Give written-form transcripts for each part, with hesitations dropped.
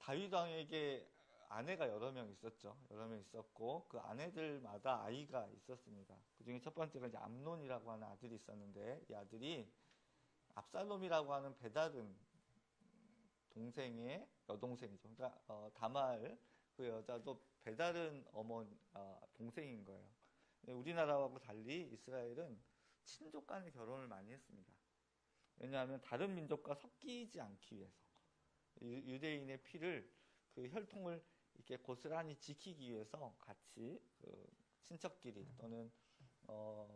다윗 왕에게 아내가 여러 명 있었죠. 여러 명 있었고 그 아내들마다 아이가 있었습니다. 그 중에 첫 번째가 이제 암논이라고 하는 아들이 있었는데 이 아들이 압살롬이라고 하는 배다른 동생의 여동생이죠. 그러니까 다말 그 여자도 배다른 동생인 거예요. 우리나라하고 달리 이스라엘은 친족 간의 결혼을 많이 했습니다. 왜냐하면 다른 민족과 섞이지 않기 위해서 유대인의 피를 그 혈통을 이렇게 고스란히 지키기 위해서 같이 그 친척끼리 또는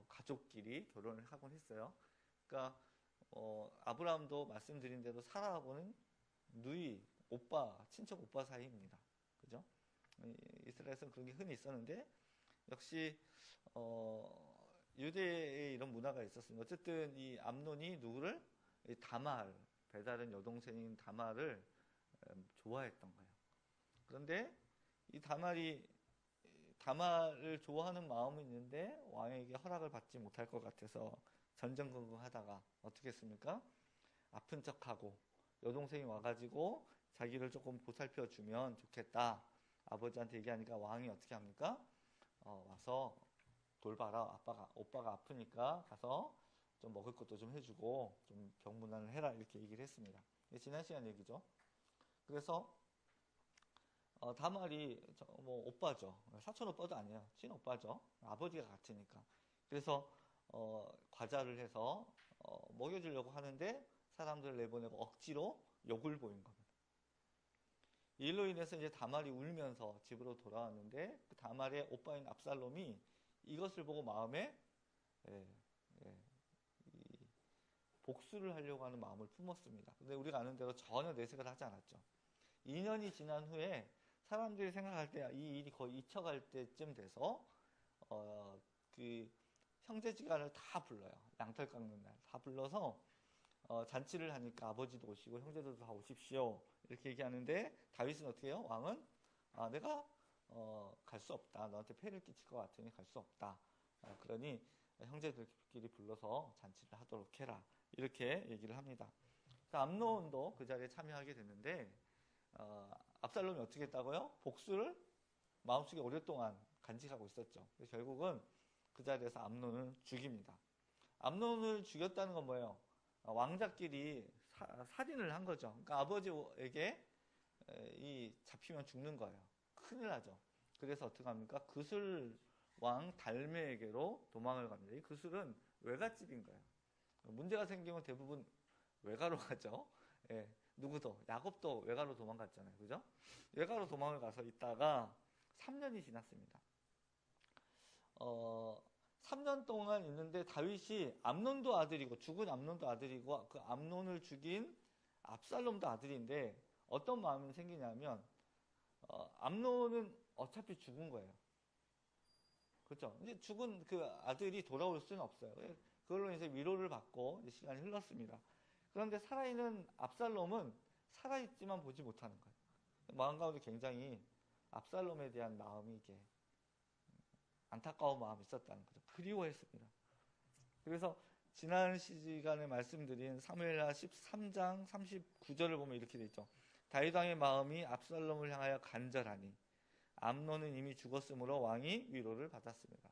가족끼리 결혼을 하곤 했어요. 그러니까 아브라함도 말씀드린 대로 사라하고는 누이, 오빠, 친척 오빠 사이입니다. 그죠? 이스라엘에서는 그런 게 흔히 있었는데 역시 유대에 이런 문화가 있었습니다. 어쨌든 이 암논이 누구를 이 다말, 배다른 여동생인 다말을 좋아했던 거예요. 그런데 이 다말을 좋아하는 마음은 있는데 왕에게 허락을 받지 못할 것 같아서 전전긍긍하다가 어떻게 했습니까? 아픈 척하고 여동생이 와가지고 자기를 조금 보살펴 주면 좋겠다. 아버지한테 얘기하니까 왕이 어떻게 합니까? 와서 돌봐라. 오빠가 아프니까 가서 좀 먹을 것도 좀 해주고 좀 병문안을 해라. 이렇게 얘기를 했습니다. 지난 시간 얘기죠. 그래서 다말이 뭐 오빠죠. 사촌 오빠도 아니에요. 친오빠죠. 아버지가 같으니까. 그래서 과자를 해서 먹여주려고 하는데 사람들을 내보내고 억지로 욕을 보인 겁니다. 이 일로 인해서 이제 다말이 울면서 집으로 돌아왔는데 그 다말의 오빠인 압살롬이 이것을 보고 마음에 예, 예, 복수를 하려고 하는 마음을 품었습니다. 근데 우리가 아는 대로 전혀 내색을 하지 않았죠. 2년이 지난 후에 사람들이 생각할 때 이 일이 거의 잊혀갈 때쯤 돼서 그 형제지간을 다 불러요. 양털 깎는 날 다 불러서 잔치를 하니까 아버지도 오시고 형제들도 다 오십시오. 이렇게 얘기하는데 다윗은 어떻게 해요? 왕은 내가 갈 수 없다. 너한테 폐를 끼칠 것 같으니 갈 수 없다. 그러니 형제들끼리 불러서 잔치를 하도록 해라. 이렇게 얘기를 합니다. 암논도 그 자리에 참여하게 됐는데 압살롬이 어떻게 했다고요? 복수를 마음속에 오랫동안 간직하고 있었죠. 그래서 결국은 그 자리에서 암논을 죽입니다. 암논을 죽였다는 건 뭐예요? 왕자끼리 살인을 한 거죠. 그러니까 아버지에게 잡히면 죽는 거예요. 큰일 나죠. 그래서 어떻게 합니까? 그술 왕 달메에게로 도망을 갑니다. 이 그술은 외갓집인 거예요. 문제가 생기면 대부분 외가로 가죠. 예, 누구도 야곱도 외가로 도망갔잖아요. 그죠? 외가로 도망을 가서 있다가 3년이 지났습니다. 3년 동안 있는데 다윗이 암논도 아들이고 죽은 암논도 아들이고 그 암논을 죽인 압살롬도 아들인데 어떤 마음이 생기냐면 암논은 어차피 죽은 거예요. 그렇죠? 이제 죽은 그 아들이 돌아올 수는 없어요. 그걸로 이제 위로를 받고 이제 시간이 흘렀습니다. 그런데 살아있는 압살롬은 살아있지만 보지 못하는 거예요. 마음 가운데 굉장히 압살롬에 대한 마음이 이게 안타까운 마음이 있었다는 거죠. 그리워했습니다. 그래서 지난 시간에 말씀드린 사무엘하 13장 39절을 보면 이렇게 돼 있죠. 다윗 왕의 마음이 압살롬을 향하여 간절하니 암논은 이미 죽었으므로 왕이 위로를 받았습니다.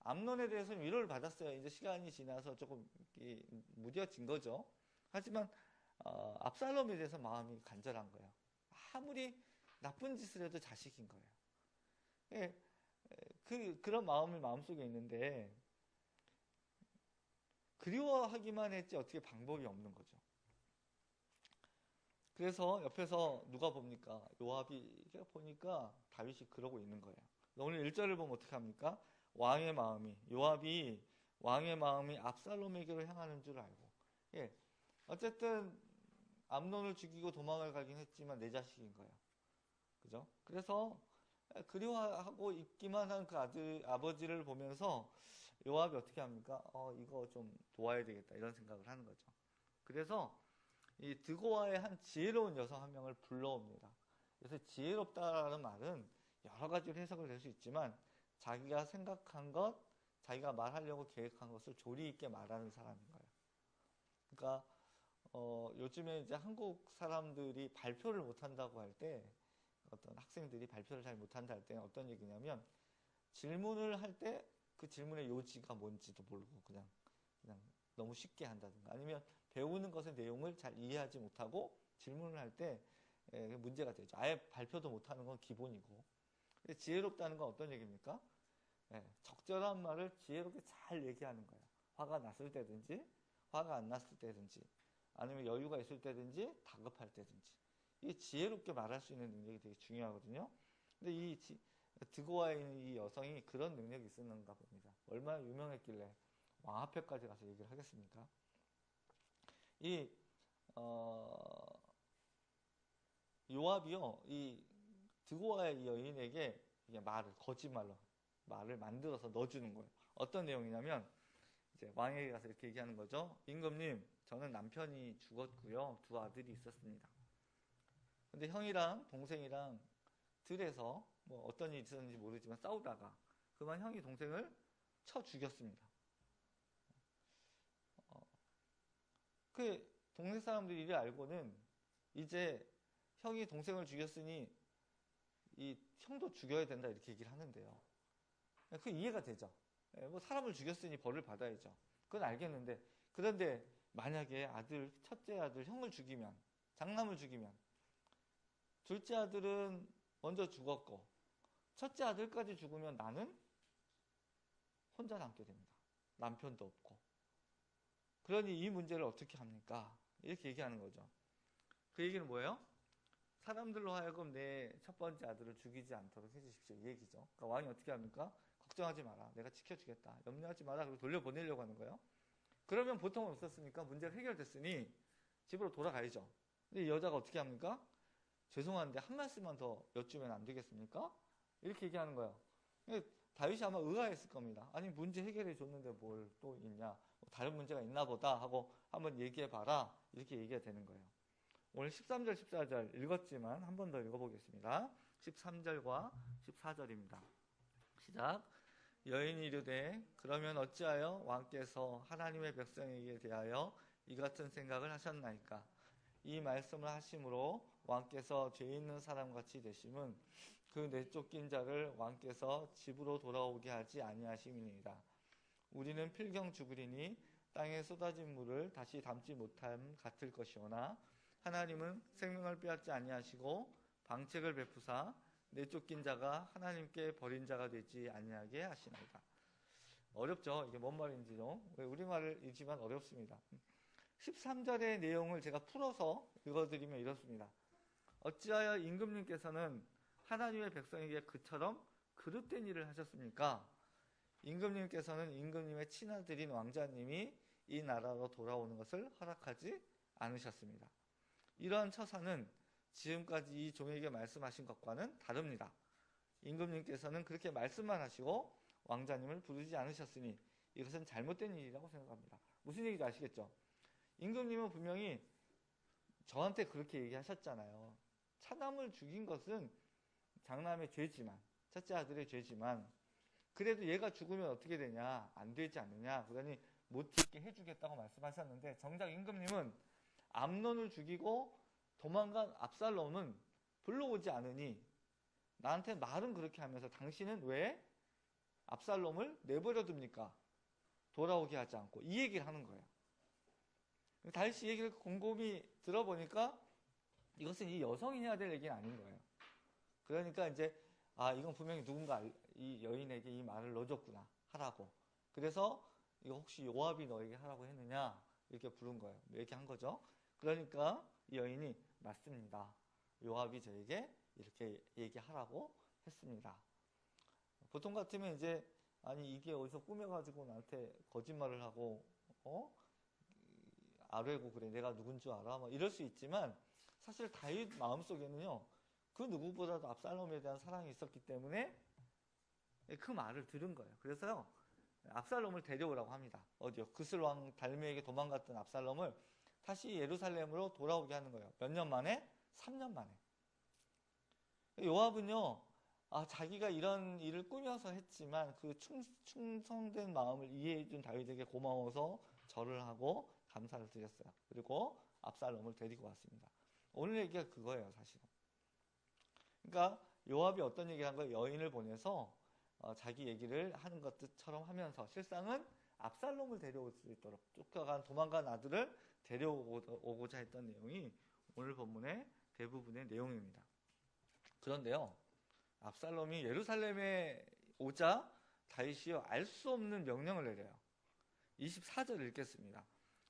암논에 대해서는 위로를 받았어요. 이제 시간이 지나서 조금 무뎌진 거죠. 하지만 압살롬에 대해서 마음이 간절한 거예요. 아무리 나쁜 짓을 해도 자식인 거예요. 예, 그런 마음이 마음속에 있는데 그리워하기만 했지 어떻게 방법이 없는 거죠. 그래서 옆에서 누가 봅니까? 요압이 보니까 다윗이 그러고 있는 거예요. 오늘 1절을 보면 어떻게 합니까? 요압이 왕의 마음이 압살롬에게로 향하는 줄 알고. 예. 어쨌든 암논을 죽이고 도망을 가긴 했지만 내 자식인 거예요. 그죠? 그래서 그리워하고 있기만 한 그 아버지를 보면서 요압이 어떻게 합니까? 이거 좀 도와야 되겠다. 이런 생각을 하는 거죠. 그래서 이 드고아의 한 지혜로운 여성 한 명을 불러옵니다. 그래서 지혜롭다라는 말은 여러 가지로 해석을 될 수 있지만 자기가 생각한 것, 자기가 말하려고 계획한 것을 조리 있게 말하는 사람인 거예요. 그러니까 요즘에 이제 한국 사람들이 발표를 못한다고 할 때, 어떤 학생들이 발표를 잘 못한다 할 때 어떤 얘기냐면, 질문을 할 때 그 질문의 요지가 뭔지도 모르고 그냥 너무 쉽게 한다든가, 아니면 배우는 것의 내용을 잘 이해하지 못하고 질문을 할 때 문제가 되죠. 아예 발표도 못하는 건 기본이고. 근데 지혜롭다는 건 어떤 얘기입니까? 적절한 말을 지혜롭게 잘 얘기하는 거예요. 화가 났을 때든지, 화가 안 났을 때든지, 아니면 여유가 있을 때든지, 다급할 때든지. 이게 지혜롭게 말할 수 있는 능력이 되게 중요하거든요. 근데 드고아에 있는 이 여성이 그런 능력이 있었는가 봅니다. 얼마나 유명했길래 왕 앞에까지 가서 얘기를 하겠습니까? 이 요압이요, 이 드고아의 이 여인에게 이게 거짓말로 말을 만들어서 넣어주는 거예요. 어떤 내용이냐면, 이제 왕에게 가서 이렇게 얘기하는 거죠. 임금님, 저는 남편이 죽었고요. 두 아들이 있었습니다. 근데 형이랑 동생이랑 들에서 뭐 어떤 일이 있었는지 모르지만 싸우다가 그만 형이 동생을 쳐 죽였습니다. 그 동네 사람들이 이를 알고는 이제 형이 동생을 죽였으니 이 형도 죽여야 된다 이렇게 얘기를 하는데요. 그 이해가 되죠. 뭐 사람을 죽였으니 벌을 받아야죠. 그건 알겠는데, 그런데 만약에 첫째 아들 형을 죽이면, 장남을 죽이면, 둘째 아들은 먼저 죽었고 첫째 아들까지 죽으면 나는 혼자 남게 됩니다. 남편도 없고. 그러니 이 문제를 어떻게 합니까? 이렇게 얘기하는 거죠. 그 얘기는 뭐예요? 사람들로 하여금 내 첫 번째 아들을 죽이지 않도록 해주십시오, 이 얘기죠. 그러니까 왕이 어떻게 합니까? 걱정하지 마라, 내가 지켜주겠다, 염려하지 마라, 그리고 돌려보내려고 하는 거예요. 그러면 보통은 없었으니까 문제가 해결됐으니 집으로 돌아가야죠. 근데 이 여자가 어떻게 합니까? 죄송한데 한 말씀만 더 여쭈면 안 되겠습니까? 이렇게 얘기하는 거예요. 다윗이 아마 의아했을 겁니다. 아니, 문제 해결해 줬는데 뭘 또 있냐, 뭐 다른 문제가 있나 보다 하고 한번 얘기해 봐라, 이렇게 얘기가 되는 거예요. 오늘 13절 14절 읽었지만 한 번 더 읽어보겠습니다. 13절과 14절입니다. 시작. 여인이 이르되 그러면 어찌하여 왕께서 하나님의 백성에게 대하여 이 같은 생각을 하셨나이까? 이 말씀을 하심으로 왕께서 죄 있는 사람같이 되심은 그 내쫓긴 자를 왕께서 집으로 돌아오게 하지 아니하심이니이다. 우리는 필경 죽으리니 땅에 쏟아진 물을 다시 담지 못함 같을 것이오나 하나님은 생명을 빼앗지 아니하시고 방책을 베푸사 내쫓긴 자가 하나님께 버린 자가 되지 아니하게 하시나이다. 어렵죠? 이게 뭔 말인지요? 우리말이지만 어렵습니다. 13절의 내용을 제가 풀어서 읽어드리면 이렇습니다. 어찌하여 임금님께서는 하나님의 백성에게 그처럼 그릇된 일을 하셨습니까? 임금님께서는 임금님의 친아들인 왕자님이 이 나라로 돌아오는 것을 허락하지 않으셨습니다. 이러한 처사는 지금까지 이 종에게 말씀하신 것과는 다릅니다. 임금님께서는 그렇게 말씀만 하시고 왕자님을 부르지 않으셨으니 이것은 잘못된 일이라고 생각합니다. 무슨 얘기인지 아시겠죠? 임금님은 분명히 저한테 그렇게 얘기하셨잖아요. 차남을 죽인 것은 장남의 죄지만, 첫째 아들의 죄지만, 그래도 얘가 죽으면 어떻게 되냐, 안 되지 않느냐, 그러니 못 죽게 해주겠다고 말씀하셨는데, 정작 임금님은 암논을 죽이고 도망간 압살롬은 불러오지 않으니 나한테 말은 그렇게 하면서 당신은 왜 압살롬을 내버려 둡니까? 돌아오게 하지 않고, 이 얘기를 하는 거예요. 다윗이 얘기를 곰곰이 들어보니까 이것은 이 여성이 해야 될 얘기는 아닌 거예요. 그러니까 이제 이건 분명히 누군가 이 여인에게 이 말을 넣어줬구나 하라고. 그래서 이거 혹시 요압이 너에게 하라고 했느냐 이렇게 부른 거예요. 이렇게 한 거죠. 그러니까 이 여인이 맞습니다, 요압이 저에게 이렇게 얘기하라고 했습니다. 보통 같으면 이제 아니 이게 어디서 꾸며가지고 나한테 거짓말을 하고 아뢰고 그래, 내가 누군 줄 알아? 막 이럴 수 있지만 사실 다윗 마음속에는요, 그 누구보다도 압살롬에 대한 사랑이 있었기 때문에 그 말을 들은 거예요. 그래서요, 압살롬을 데려오라고 합니다. 어디요? 그슬 왕 달메에게 도망갔던 압살롬을 다시 예루살렘으로 돌아오게 하는 거예요. 몇 년 만에? 3년 만에. 요압은요, 자기가 이런 일을 꾸며서 했지만 그 충성된 마음을 이해해준 다윗에게 고마워서 절을 하고 감사를 드렸어요. 그리고 압살롬을 데리고 왔습니다. 오늘 얘기가 그거예요, 사실은. 그러니까 요압이 어떤 얘기를 한 거예요? 여인을 보내서 자기 얘기를 하는 것처럼 하면서 실상은 압살롬을 데려올 수 있도록 도망간 아들을 데려오고자 했던 내용이 오늘 본문의 대부분의 내용입니다. 그런데요, 압살롬이 예루살렘에 오자 다윗이 알 수 없는 명령을 내려요. 24절 읽겠습니다.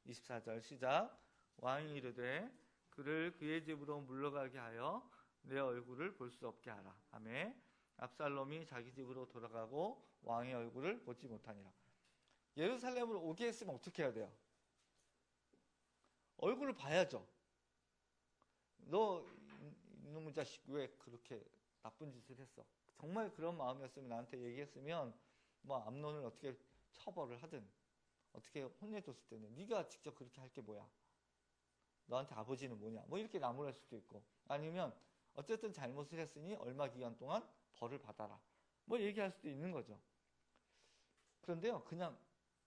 24절 시작. 왕이 이르되 그를 그의 집으로 물러가게 하여 내 얼굴을 볼 수 없게 하라. 하매 압살롬이 자기 집으로 돌아가고 왕의 얼굴을 보지 못하니라. 예루살렘으로 오게 했으면 어떻게 해야 돼요? 얼굴을 봐야죠. 너 이놈의 자식 왜 그렇게 나쁜 짓을 했어? 정말 그런 마음이었으면 나한테 얘기했으면 뭐 암논을 어떻게 처벌을 하든 어떻게 혼내줬을 때는 네가 직접 그렇게 할 게 뭐야? 너한테 아버지는 뭐냐? 뭐 이렇게 나무랄 수도 있고, 아니면 어쨌든 잘못을 했으니 얼마 기간 동안 벌을 받아라, 뭐 얘기할 수도 있는 거죠. 그런데요, 그냥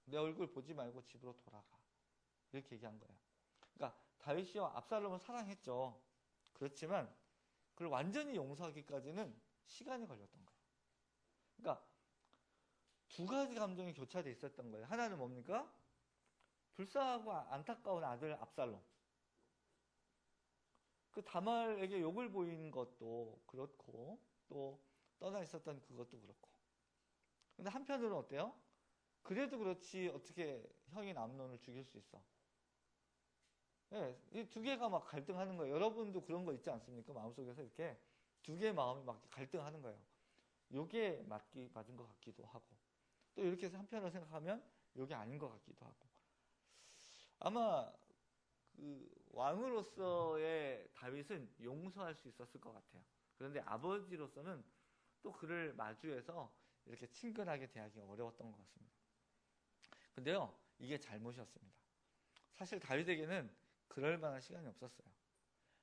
내 얼굴 보지 말고 집으로 돌아가, 이렇게 얘기한 거예요. 그러니까 다윗이요, 압살롬을 사랑했죠. 그렇지만 그걸 완전히 용서하기까지는 시간이 걸렸던 거예요. 그러니까 두 가지 감정이 교차돼 있었던 거예요. 하나는 뭡니까? 불쌍하고 안타까운 아들 압살롬. 그 다말에게 욕을 보인 것도 그렇고, 또 떠나 있었던 그것도 그렇고. 근데 한편으로는 어때요? 그래도 그렇지 어떻게 형인 암논을 죽일 수 있어? 네, 이 두 개가 막 갈등하는 거예요. 여러분도 그런 거 있지 않습니까? 마음속에서 이렇게 두 개의 마음이 막 갈등하는 거예요. 요게 맞은 것 같기도 하고, 또 이렇게 해서 한편으로 생각하면 요게 아닌 것 같기도 하고. 아마 그 왕으로서의 다윗은 용서할 수 있었을 것 같아요. 그런데 아버지로서는 또 그를 마주해서 이렇게 친근하게 대하기 어려웠던 것 같습니다. 근데요, 이게 잘못이었습니다. 사실 다윗에게는 그럴 만한 시간이 없었어요.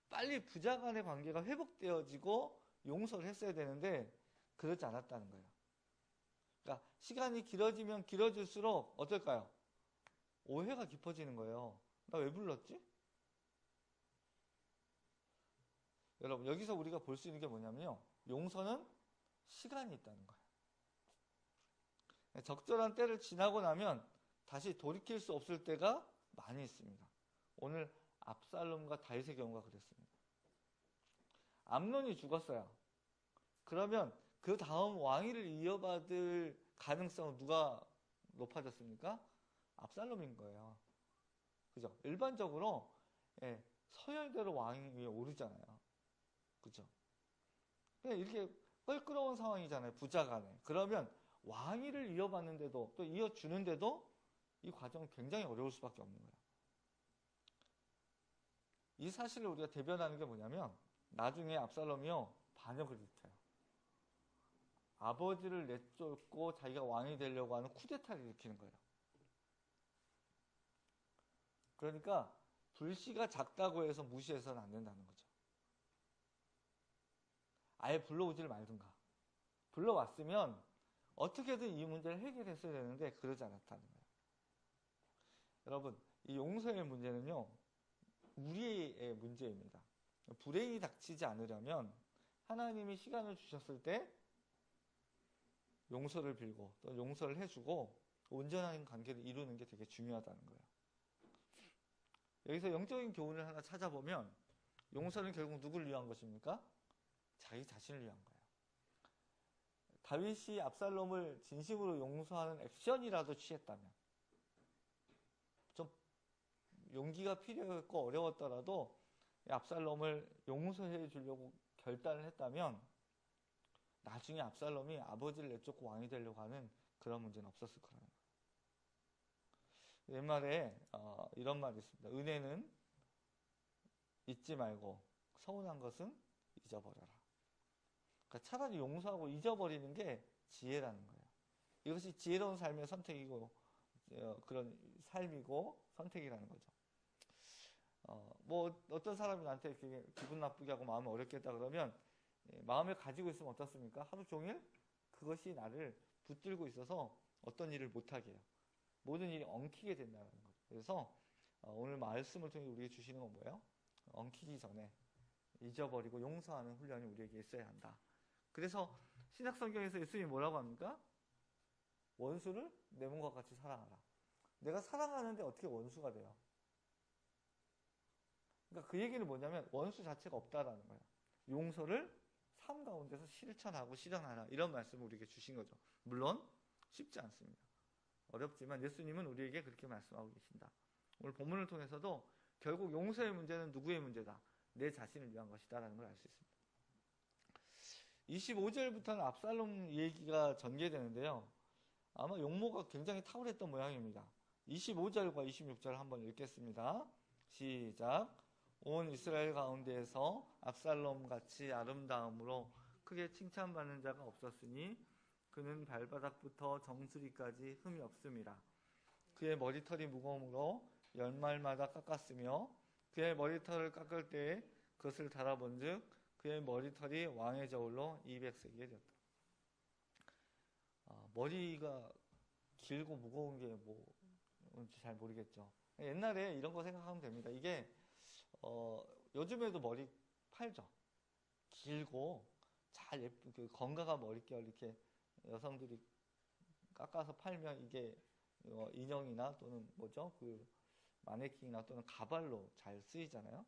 빨리 부자 간의 관계가 회복되어지고 용서를 했어야 되는데 그러지 않았다는 거예요. 그러니까 시간이 길어지면 길어질수록 어떨까요? 오해가 깊어지는 거예요. 나 왜 불렀지? 여러분, 여기서 우리가 볼 수 있는 게 뭐냐면요, 용서는 시간이 있다는 거예요. 적절한 때를 지나고 나면 다시 돌이킬 수 없을 때가 많이 있습니다. 오늘 압살롬과 다윗의 경우가 그랬습니다. 암논이 죽었어요. 그러면 그 다음 왕위를 이어받을 가능성은 누가 높아졌습니까? 압살롬인 거예요. 그죠? 일반적으로 서열대로 왕위 위에 오르잖아요. 그죠? 이렇게 껄끄러운 상황이잖아요, 부자 간에. 그러면 왕위를 이어받는데도, 또 이어주는데도 이 과정은 굉장히 어려울 수밖에 없는 거예요. 이 사실을 우리가 대변하는 게 뭐냐면, 나중에 압살롬이요, 반역을 일으켜요. 아버지를 내쫓고 자기가 왕이 되려고 하는 쿠데타를 일으키는 거예요. 그러니까 불씨가 작다고 해서 무시해서는 안 된다는 거죠. 아예 불러오지를 말든가. 불러왔으면 어떻게든 이 문제를 해결했어야 되는데 그러지 않았다는 거예요. 여러분, 이 용서의 문제는요, 우리의 문제입니다. 불행이 닥치지 않으려면 하나님이 시간을 주셨을 때 용서를 빌고 또 용서를 해주고 온전한 관계를 이루는 게 되게 중요하다는 거예요. 여기서 영적인 교훈을 하나 찾아보면 용서는 결국 누구를 위한 것입니까? 자기 자신을 위한 거예요. 다윗이 압살롬을 진심으로 용서하는 액션이라도 취했다면, 좀 용기가 필요했고 어려웠더라도 압살롬을 용서해 주려고 결단을 했다면 나중에 압살롬이 아버지를 내쫓고 왕이 되려고 하는 그런 문제는 없었을 거라는 거예요. 옛말에 이런 말이 있습니다. 은혜는 잊지 말고 서운한 것은 잊어버려라. 그러니까 차라리 용서하고 잊어버리는 게 지혜라는 거예요. 이것이 지혜로운 삶의 선택이고 그런 삶이고 선택이라는 거죠. 뭐 어떤 사람이 나한테 이렇게 기분 나쁘게 하고 마음을 어렵게 했다 그러면 마음을 가지고 있으면 어떻습니까? 하루 종일 그것이 나를 붙들고 있어서 어떤 일을 못하게 해요. 모든 일이 엉키게 된다는 거죠. 그래서 오늘 말씀을 통해 우리에게 주시는 건 뭐예요? 엉키기 전에 잊어버리고 용서하는 훈련이 우리에게 있어야 한다. 그래서 신약성경에서 예수님이 뭐라고 합니까? 원수를 내 몸과 같이 사랑하라. 내가 사랑하는데 어떻게 원수가 돼요? 그러니까 그 얘기는 뭐냐면 원수 자체가 없다라는 거예요. 용서를 삶 가운데서 실천하고 실현하라. 이런 말씀을 우리에게 주신 거죠. 물론 쉽지 않습니다. 어렵지만 예수님은 우리에게 그렇게 말씀하고 계신다. 오늘 본문을 통해서도 결국 용서의 문제는 누구의 문제다? 내 자신을 위한 것이다 라는 걸 알 수 있습니다. 25절부터는 압살롬 얘기가 전개되는데요. 아마 용모가 굉장히 탁월했던 모양입니다. 25절과 26절 한번 읽겠습니다. 시작. 온 이스라엘 가운데에서 압살롬같이 아름다움으로 크게 칭찬받는 자가 없었으니 그는 발바닥부터 정수리까지 흠이 없음이라. 그의 머리털이 무거움으로 연말마다 깎았으며 그의 머리털을 깎을 때에 그것을 달아본즉 그의 머리털이 왕의 저울로 200세겔 되었다. 머리가 길고 무거운 게 뭔지 잘 모르겠죠. 옛날에 이런 거 생각하면 됩니다. 이게 요즘에도 머리 팔죠. 길고 잘 예쁘게 건강한 머릿결 이렇게 여성들이 깎아서 팔면 이게 인형이나 또는 뭐죠? 그 마네킹이나 또는 가발로 잘 쓰이잖아요.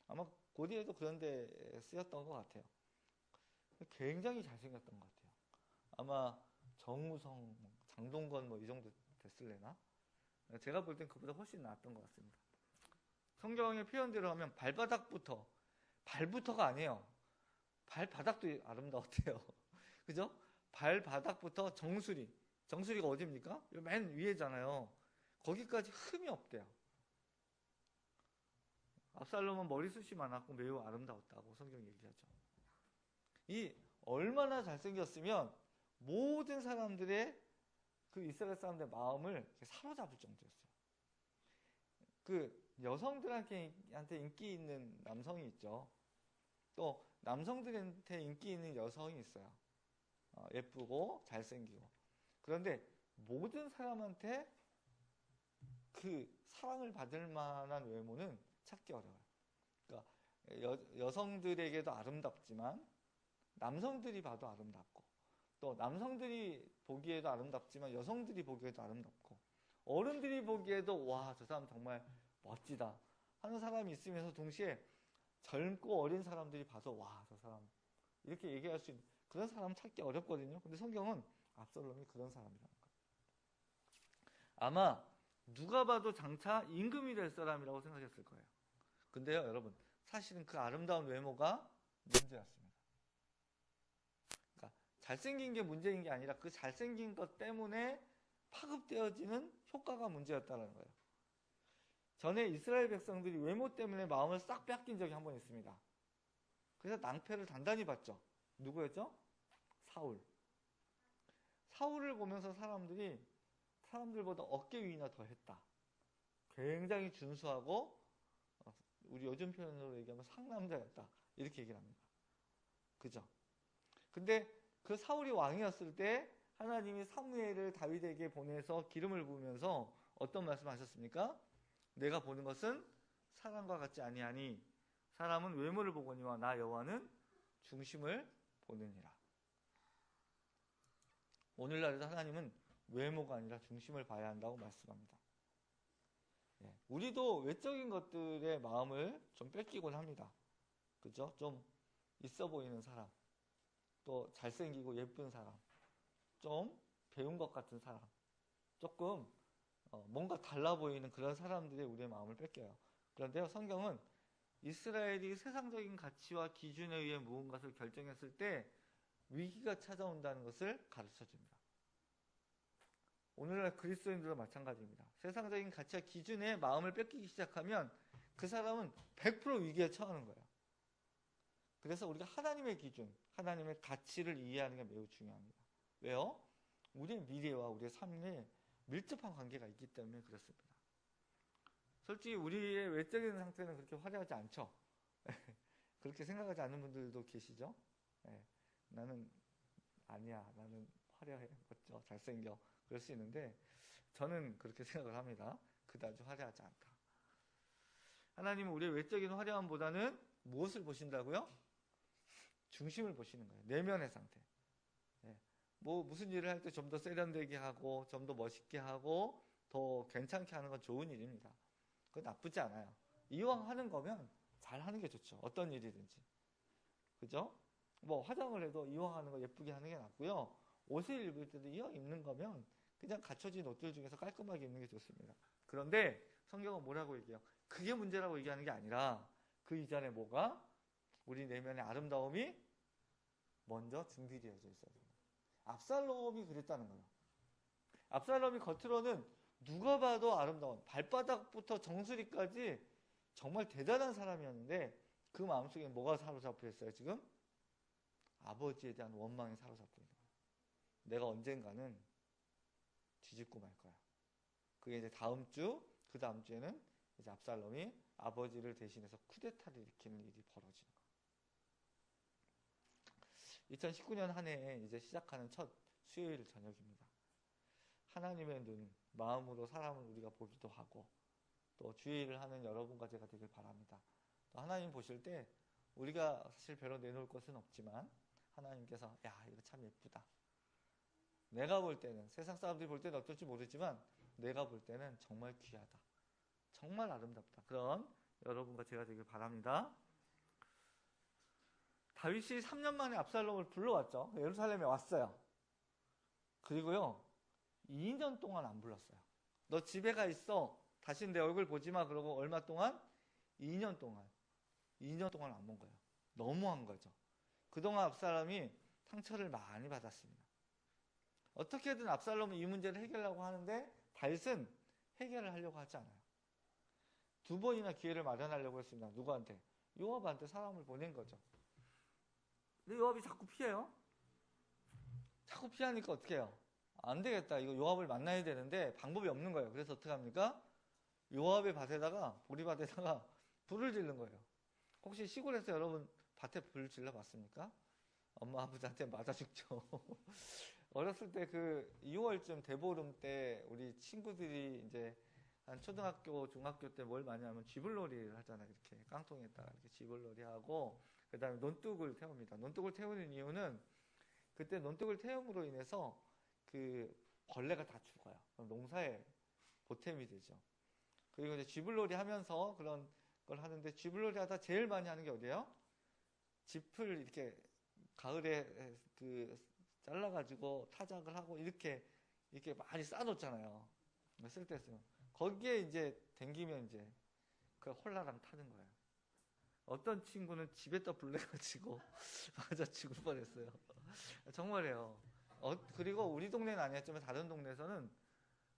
아마 고디에도 그런 데 쓰였던 것 같아요. 굉장히 잘생겼던 것 같아요. 아마 정우성, 장동건 뭐 이 정도 됐을래나? 제가 볼 땐 그보다 훨씬 나았던 것 같습니다. 성경의 표현대로 하면 발부터가 아니에요. 발바닥도 아름다웠대요. 그죠? 발바닥부터 정수리가 어디입니까? 맨 위에잖아요. 거기까지 흠이 없대요. 압살롬은 머리숱이 많았고 매우 아름다웠다고 성경이 얘기하죠. 이 얼마나 잘생겼으면 모든 사람들의 그 이스라엘 사람들의 마음을 사로잡을 정도였어요. 그 여성들한테 인기 있는 남성이 있죠. 또 남성들한테 인기 있는 여성이 있어요. 예쁘고 잘생기고. 그런데 모든 사람한테 그 사랑을 받을 만한 외모는 찾기 어려워요. 그러니까 여성들에게도 아름답지만 남성들이 봐도 아름답고 또 남성들이 보기에도 아름답지만 여성들이 보기에도 아름답고 어른들이 보기에도 와, 저 사람 정말 멋지다 하는 사람이 있으면서 동시에 젊고 어린 사람들이 봐서 와, 저 사람 이렇게 얘기할 수 있는 그런 사람 찾기 어렵거든요. 근데 성경은 압살롬이 그런 사람이라는 거예요. 아마 누가 봐도 장차 임금이 될 사람이라고 생각했을 거예요. 근데요, 여러분, 사실은 그 아름다운 외모가 문제였습니다. 그러니까 잘생긴 게 문제인 게 아니라 그 잘생긴 것 때문에 파급되어지는 효과가 문제였다는 거예요. 전에 이스라엘 백성들이 외모 때문에 마음을 싹 뺏긴 적이 한 번 있습니다. 그래서 낭패를 단단히 봤죠. 누구였죠? 사울을 보면서 사람들보다 어깨 위나 더 했다. 굉장히 준수하고 우리 요즘 표현으로 얘기하면 상남자였다. 이렇게 얘기를 합니다. 그죠? 근데 그 사울이 왕이었을 때 하나님이 사무엘을 다윗에게 보내서 기름을 부으면서 어떤 말씀하셨습니까? 내가 보는 것은 사람과 같지 아니하니 사람은 외모를 보거니와 나 여호와는 중심을 보느니라. 오늘날에도 하나님은 외모가 아니라 중심을 봐야 한다고 말씀합니다. 우리도 외적인 것들의 마음을 좀 뺏기곤 합니다. 그죠? 좀 있어 보이는 사람, 또 잘생기고 예쁜 사람, 좀 배운 것 같은 사람, 조금 뭔가 달라 보이는 그런 사람들의 우리의 마음을 뺏겨요. 그런데요, 성경은 이스라엘이 세상적인 가치와 기준에 의해 무언가를 결정했을 때 위기가 찾아온다는 것을 가르쳐 줍니다. 오늘날 그리스도인들도 마찬가지입니다. 세상적인 가치와 기준에 마음을 뺏기기 시작하면 그 사람은 100% 위기에 처하는 거예요. 그래서 우리가 하나님의 기준, 하나님의 가치를 이해하는 게 매우 중요합니다. 왜요? 우리의 미래와 우리의 삶에 밀접한 관계가 있기 때문에 그렇습니다. 솔직히 우리의 외적인 상태는 그렇게 화려하지 않죠. 그렇게 생각하지 않는 분들도 계시죠. 나는 아니야, 나는 화려해, 멋져, 잘생겨 그럴 수 있는데 저는 그렇게 생각을 합니다. 그다지 화려하지 않다. 하나님은 우리의 외적인 화려함보다는 무엇을 보신다고요? 중심을 보시는 거예요. 내면의 상태. 예. 뭐 무슨 일을 할 때 좀 더 세련되게 하고 좀 더 멋있게 하고 더 괜찮게 하는 건 좋은 일입니다. 그건 나쁘지 않아요. 이왕 하는 거면 잘 하는 게 좋죠. 어떤 일이든지. 그죠? 뭐 화장을 해도 이왕 하는 거 예쁘게 하는 게 낫고요. 옷을 입을 때도 이왕 입는 거면 그냥 갖춰진 옷들 중에서 깔끔하게 입는 게 좋습니다. 그런데 성경은 뭐라고 얘기해요? 그게 문제라고 얘기하는 게 아니라 그 이전에 뭐가? 우리 내면의 아름다움이 먼저 준비되어져 있어야 됩니다. 압살롬이 그랬다는 거예요. 압살롬이 겉으로는 누가 봐도 아름다운 발바닥부터 정수리까지 정말 대단한 사람이었는데 그 마음속에 뭐가 사로잡혀 있어요 지금? 아버지에 대한 원망이 사로잡혀 있는 거예요. 내가 언젠가는 뒤집고 말 거야. 그게 이제 다음 주, 그 다음 주에는 이제 압살롬이 아버지를 대신해서 쿠데타를 일으키는 일이 벌어지는 거예요. 2019년 한 해에 이제 시작하는 첫 수요일 저녁입니다. 하나님의 눈, 마음으로 사람을 우리가 보기도 하고 또 주의를 하는 여러분과 제가 되길 바랍니다. 또 하나님 보실 때 우리가 사실 별로 내놓을 것은 없지만 하나님께서 야 이거 참 예쁘다. 내가 볼 때는 세상 사람들이 볼 때는 어떨지 모르지만 내가 볼 때는 정말 귀하다. 정말 아름답다. 그런 여러분과 제가 되길 바랍니다. 다윗이 3년 만에 압살롬을 불러왔죠. 예루살렘에 왔어요. 그리고요 2년 동안 안 불렀어요. 너 집에 가 있어. 다시 내 얼굴 보지 마. 그러고 얼마 동안? 2년 동안 안 본 거예요. 너무한 거죠. 그동안 압살롬이 상처를 많이 받았습니다. 어떻게든 압살롬은 이 문제를 해결하려고 하는데 다윗은 해결을 하려고 하지 않아요. 2번이나 기회를 마련하려고 했습니다. 누구한테? 요압한테 사람을 보낸 거죠. 근데 요압이 자꾸 피해요. 자꾸 피하니까 어떻게 해요? 안 되겠다. 이거 요압을 만나야 되는데 방법이 없는 거예요. 그래서 어떻게 합니까? 요압의 밭에다가 보리밭에다가 불을 지른 거예요. 혹시 시골에서 여러분 밭에 불 질러 봤습니까? 엄마 아버지한테 맞아 죽죠. 어렸을 때 그 2월쯤 대보름 때 우리 친구들이 이제 한 초등학교, 중학교 때 뭘 많이 하면 쥐불놀이를 하잖아요. 이렇게 깡통에다가 이렇게 쥐불놀이 하고 그 다음에 논둑을 태웁니다. 논둑을 태우는 이유는 그때 논둑을 태움으로 인해서 그 벌레가 다 죽어요. 농사에 보탬이 되죠. 그리고 이제 쥐불놀이 하면서 그런 걸 하는데 쥐불놀이 하다 제일 많이 하는 게 어디예요? 짚을 이렇게 가을에 그 잘라가지고 타작을 하고 이렇게 많이 쌓아놓잖아요. 쓸 때 쓰면 거기에 이제 댕기면 이제 그 홀라당 타는 거예요. 어떤 친구는 집에다 불 내가지고 맞아 죽을 뻔했어요. 정말이에요. 그리고 우리 동네는 아니었지만 다른 동네에서는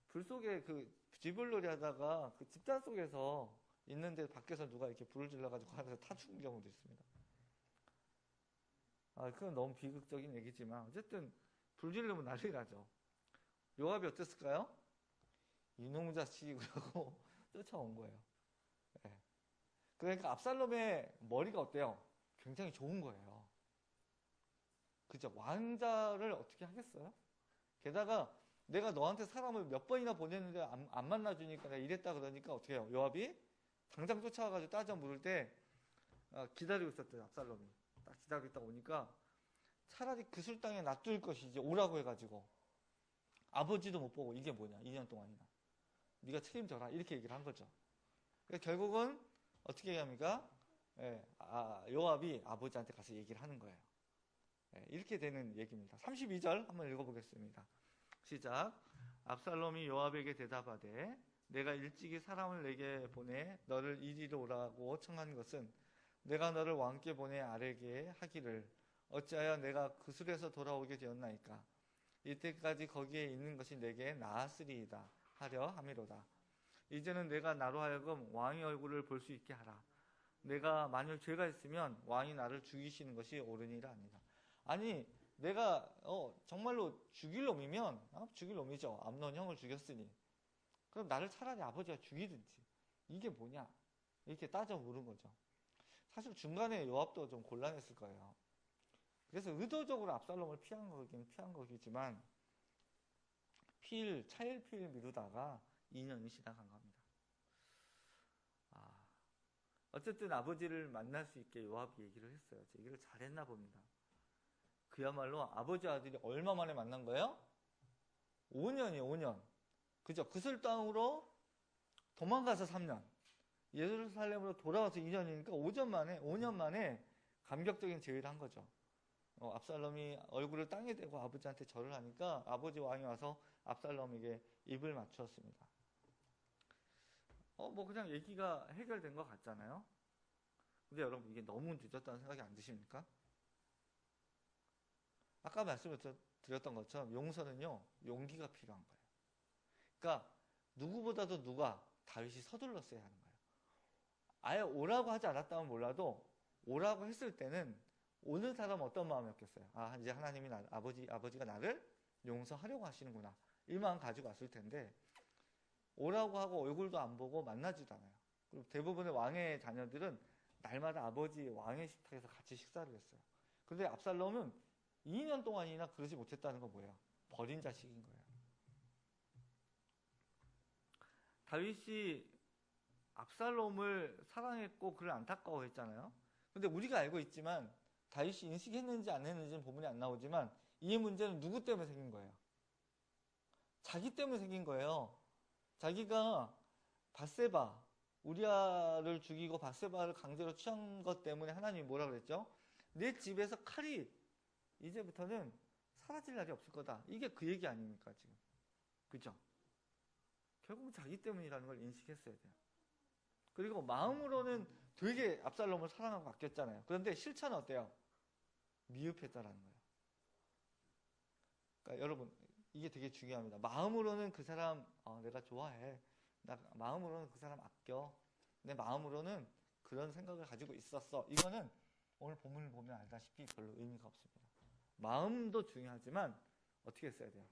불 속에 그 쥐불놀이 하다가 그 집단 속에서 있는데 밖에서 누가 이렇게 불을 질러가지고 하면서 타 죽은 경우도 있습니다. 그건 너무 비극적인 얘기지만 어쨌든 불 지르면 난리 나죠. 요압이 어땠을까요? 이놈 자식이 그러고 쫓아온 거예요. 네. 그러니까 압살롬의 머리가 어때요? 굉장히 좋은 거예요. 그죠? 왕자를 어떻게 하겠어요? 게다가 내가 너한테 사람을 몇 번이나 보냈는데 안 만나주니까 내가 이랬다 그러니까 어떻게 해요? 요압이 당장 쫓아와가지고 따져 물을 때 기다리고 있었대요. 압살롬이 딱 기다리고 있다 오니까 차라리 그 술당에 놔둘 것이지 오라고 해가지고 아버지도 못 보고 이게 뭐냐 2년 동안이나 네가 책임져라 이렇게 얘기를 한 거죠. 그러니까 결국은 어떻게 얘기합니까? 요압이 아버지한테 가서 얘기를 하는 거예요. 이렇게 되는 얘기입니다. 32절 한번 읽어보겠습니다. 시작. 압살롬이 요압에게 대답하되 내가 일찍이 사람을 내게 보내 너를 이리로 오라고 청한 것은 내가 너를 왕께 보내 아뢰게 하기를 어찌하여 내가 그 술에서 돌아오게 되었나이까. 이때까지 거기에 있는 것이 내게 나았으리이다 하려 함이로다. 이제는 내가 나로 하여금 왕의 얼굴을 볼 수 있게 하라. 내가 만일 죄가 있으면 왕이 나를 죽이시는 것이 옳으니라 합니다. 아니 내가 정말로 죽일 놈이면 죽일 놈이죠. 암논 형을 죽였으니 그럼 나를 차라리 아버지가 죽이든지 이게 뭐냐 이렇게 따져 물은 거죠. 사실 중간에 요압도 좀 곤란했을 거예요. 그래서 의도적으로 압살롬을 피한 거기지만 차일피일 미루다가 2년이 지나간 겁니다. 어쨌든 아버지를 만날 수 있게 요압이 얘기를 했어요. 얘기를 잘했나 봅니다. 그야말로 아버지와 아들이 얼마 만에 만난 거예요? 5년이에요, 5년. 그죠? 그슬 땅으로 도망가서 3년. 예루살렘으로 돌아와서 2년이니까 5년 만에 감격적인 제의를 한 거죠. 압살롬이 얼굴을 땅에 대고 아버지한테 절을 하니까 아버지 왕이 와서 압살롬에게 입을 맞추었습니다. 뭐 그냥 얘기가 해결된 것 같잖아요. 근데 여러분 이게 너무 늦었다는 생각이 안 드십니까? 아까 말씀을 드렸던 것처럼 용서는요, 용기가 필요한 거예요. 그러니까 누구보다도 누가 다윗이 서둘렀어야 하는 거예요. 아예 오라고 하지 않았다면 몰라도 오라고 했을 때는 오는 사람 어떤 마음이었겠어요? 아, 이제 하나님이 아버지가 나를 용서하려고 하시는구나. 이 마음 가지고 왔을 텐데 오라고 하고 얼굴도 안 보고 만나지도 않아요. 그리고 대부분의 왕의 자녀들은 날마다 아버지 왕의 식탁에서 같이 식사를 했어요. 그런데 압살롬은 2년 동안이나 그러지 못했다는 건 뭐예요? 버린 자식인 거예요. 다윗이 압살롬을 사랑했고 그를 안타까워했잖아요. 근데 우리가 알고 있지만 다윗이 인식했는지 안 했는지는 부분이 안 나오지만 이 문제는 누구 때문에 생긴 거예요? 자기 때문에 생긴 거예요. 자기가 밧세바, 우리아를 죽이고 밧세바를 강제로 취한 것 때문에 하나님이 뭐라 그랬죠? 내 집에서 칼이 이제부터는 사라질 날이 없을 거다. 이게 그 얘기 아닙니까 지금? 그죠? 결국 자기 때문이라는 걸 인식했어야 돼요. 그리고 마음으로는 되게 압살롬을 사랑하고 아꼈잖아요. 그런데 실천은 어때요? 미흡했다라는 거예요. 그러니까 여러분 이게 되게 중요합니다. 마음으로는 그 사람 내가 좋아해. 마음으로는 그 사람 아껴. 내 마음으로는 그런 생각을 가지고 있었어. 이거는 오늘 본문을 보면 알다시피 별로 의미가 없습니다. 마음도 중요하지만 어떻게 했어야 돼요?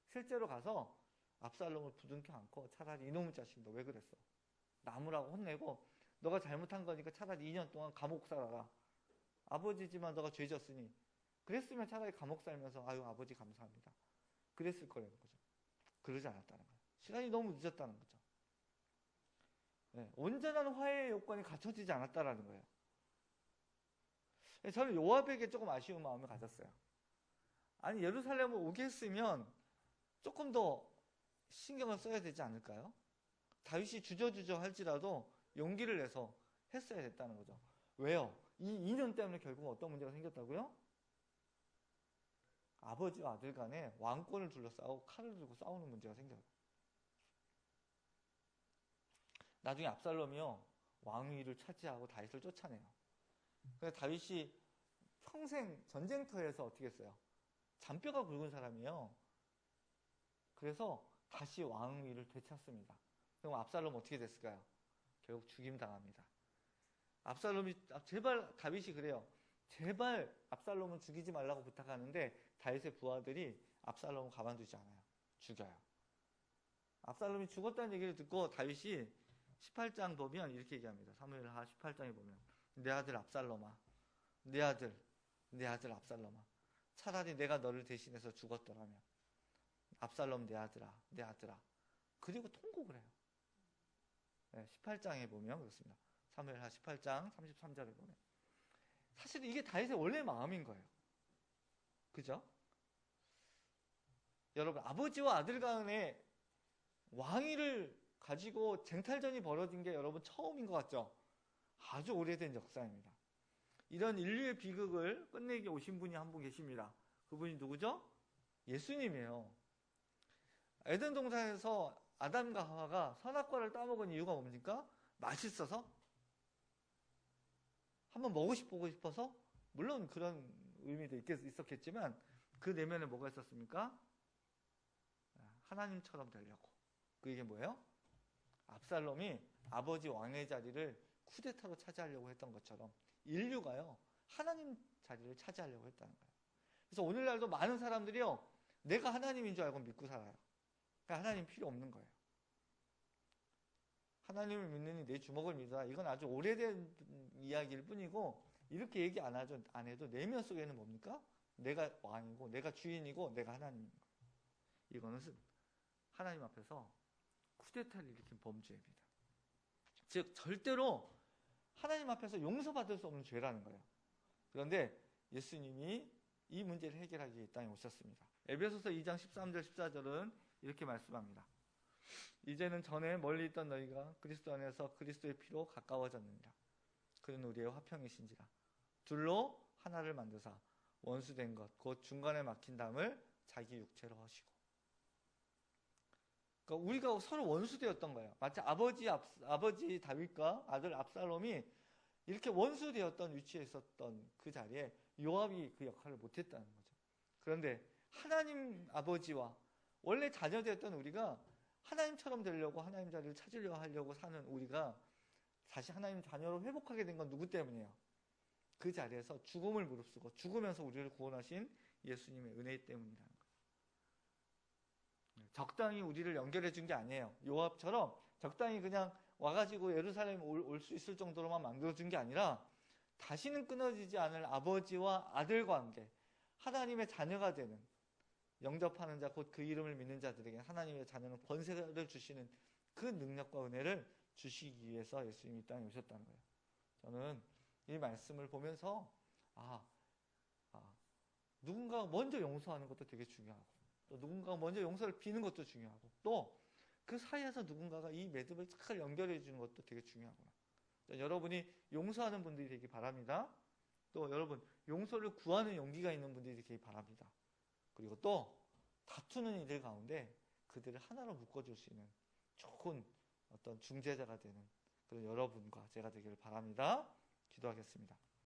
실제로 가서 압살롬을 부둥켜 안고 차라리 이놈의 자식 너 왜 그랬어? 나무라고 혼내고 너가 잘못한 거니까 차라리 2년 동안 감옥 살아라. 아버지지만 너가 죄 졌으니 그랬으면 차라리 감옥 살면서 아유 아버지 감사합니다. 그랬을 거라는 거죠. 그러지 않았다는 거예요. 시간이 너무 늦었다는 거죠. 네, 온전한 화해의 요건이 갖춰지지 않았다라는 거예요. 저는 요압에게 조금 아쉬운 마음을 가졌어요. 아니 예루살렘을 오게 했으면 조금 더 신경을 써야 되지 않을까요? 다윗이 주저주저 할지라도 용기를 내서 했어야 됐다는 거죠. 왜요? 이 2년 때문에 결국 어떤 문제가 생겼다고요? 아버지와 아들 간에 왕권을 둘러싸고 칼을 들고 싸우는 문제가 생겨요. 나중에 압살롬이요 왕위를 차지하고 다윗을 쫓아내요. 그래서 다윗이 평생 전쟁터에서 어떻게 했어요? 잔뼈가 굵은 사람이에요. 그래서 다시 왕위를 되찾습니다. 그럼 압살롬 어떻게 됐을까요? 결국 죽임당합니다. 압살롬이 제발 다윗이 그래요. 제발 압살롬은 죽이지 말라고 부탁하는데 다윗의 부하들이 압살롬을 가만두지 않아요. 죽여요. 압살롬이 죽었다는 얘기를 듣고 다윗이 18장 보면 이렇게 얘기합니다. 사무엘하 18장에 보면 내 아들 압살롬아, 내 아들 압살롬아, 차라리 내가 너를 대신해서 죽었더라면 압살롬 내 아들아, 내 아들아. 그리고 통곡을 해요. 네, 18장에 보면 그렇습니다. 사무엘하 18장 33절에 보면 사실 이게 다윗의 원래 마음인 거예요. 그죠? 여러분 아버지와 아들 간의 왕위를 가지고 쟁탈전이 벌어진 게 여러분 처음인 것 같죠? 아주 오래된 역사입니다. 이런 인류의 비극을 끝내기 오신 분이 한 분 계십니다. 그분이 누구죠? 예수님이에요. 에덴 동산에서 아담과 하와가 선악과를 따먹은 이유가 뭡니까? 맛있어서? 한번 먹고 싶어서? 물론 그런 의미도 있었겠지만 그 내면에 뭐가 있었습니까? 하나님처럼 되려고. 그게 뭐예요? 압살롬이 아버지 왕의 자리를 쿠데타로 차지하려고 했던 것처럼 인류가요 하나님 자리를 차지하려고 했다는 거예요. 그래서 오늘날도 많은 사람들이요 내가 하나님인 줄 알고 믿고 살아요. 그러니까 하나님 필요 없는 거예요. 하나님을 믿느니 내 주먹을 믿어라. 이건 아주 오래된 이야기일 뿐이고 이렇게 얘기 안 해도 내면 속에는 뭡니까? 내가 왕이고 내가 주인이고 내가 하나님인 거예요. 이거는 하나님 앞에서 쿠데타를 일으킨 범죄입니다. 즉 절대로 하나님 앞에서 용서받을 수 없는 죄라는 거예요. 그런데 예수님이 이 문제를 해결하기 위해 이 땅에 오셨습니다. 에베소서 2장 13절 14절은 이렇게 말씀합니다. 이제는 전에 멀리 있던 너희가 그리스도 안에서 그리스도의 피로 가까워졌느니라. 그는 우리의 화평이신지라. 둘로 하나를 만드사 원수된 것 곧 중간에 막힌 담을 자기 육체로 하시고. 그러니까 우리가 서로 원수되었던 거예요. 마치 아버지 다윗과 아들 압살롬이 이렇게 원수되었던 위치에 있었던 그 자리에 요압이 그 역할을 못했다는 거죠. 그런데 하나님 아버지와 원래 자녀되었던 우리가 하나님처럼 되려고 하나님 자리를 찾으려 하려고 사는 우리가 다시 하나님 자녀로 회복하게 된 건 누구 때문이에요? 그 자리에서 죽음을 무릅쓰고 죽으면서 우리를 구원하신 예수님의 은혜 때문이라는 거예요. 적당히 우리를 연결해 준 게 아니에요. 요압처럼 적당히 그냥 와가지고 예루살렘 올 수 있을 정도로만 만들어준 게 아니라 다시는 끊어지지 않을 아버지와 아들 관계, 하나님의 자녀가 되는, 영접하는 자 곧 그 이름을 믿는 자들에게 하나님의 자녀는 권세를 주시는 그 능력과 은혜를 주시기 위해서 예수님이 이 땅에 오셨다는 거예요. 저는 이 말씀을 보면서 누군가가 먼저 용서하는 것도 되게 중요하고, 또 누군가가 먼저 용서를 비는 것도 중요하고, 또 그 사이에서 누군가가 이 매듭을 잘 연결해 주는 것도 되게 중요하구나. 여러분이 용서하는 분들이 되기 바랍니다. 또 여러분 용서를 구하는 용기가 있는 분들이 되기 바랍니다. 그리고 또 다투는 이들 가운데 그들을 하나로 묶어줄 수 있는 좋은 어떤 중재자가 되는 그런 여러분과 제가 되기를 바랍니다. 기도하겠습니다.